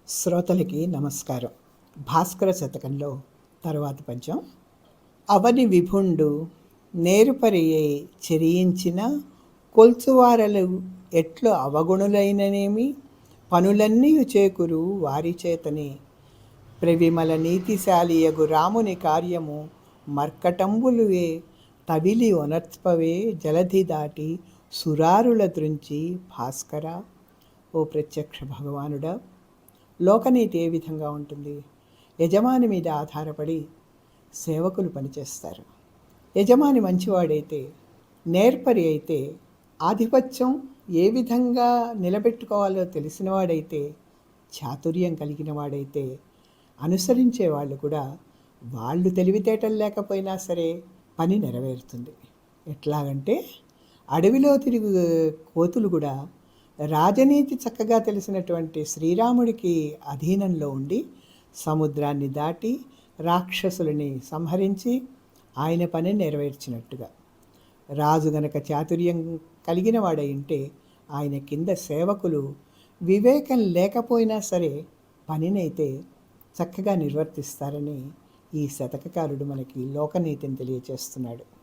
శ్రోతలకి నమస్కారం. భాస్కర శతకంలో తరువాత పద్యం. అవని విభుండు నేరుపరియై చెరియించిన కొల్చువారలు ఎట్లు అవగుణులైననేమి పనులన్నీయు చేకురు వారి చేతనే ప్రవిమల నీతిశాలియగు రాముని కార్యము మర్కటంబులువే తవిలి ఒనర్పవే జలధి దాటి సురారుల దృంచి భాస్కర. ఓ ప్రత్యక్ష భగవానుడా, లోకనీతి ఏ విధంగా ఉంటుంది? యజమాని మీద ఆధారపడి సేవకులు పనిచేస్తారు. యజమాని మంచివాడైతే, నేర్పరి అయితే, ఆధిపత్యం ఏ విధంగా నిలబెట్టుకోవాలో తెలిసినవాడైతే, చాతుర్యం కలిగిన వాడైతే, అనుసరించే వాళ్ళు కూడా వాళ్ళు తెలివితేటలు లేకపోయినా సరే పని నెరవేరుతుంది. ఎట్లాగంటే అడవిలో తిరుగు కోతులు కూడా రాజనీతి చక్కగా తెలిసినటువంటి శ్రీరాముడికి అధీనంలో ఉండి సముద్రాన్ని దాటి రాక్షసులని సంహరించి ఆయన పని నెరవేర్చినట్టుగా, రాజు గనక చాతుర్యం కలిగిన వాడై ఉంటే ఆయన కింద సేవకులు వివేకం లేకపోయినా సరే పనినైతే చక్కగా నిర్వర్తిస్తారని ఈ శతకకారుడు మనకి లోకనీతిని తెలియచేస్తున్నాడు.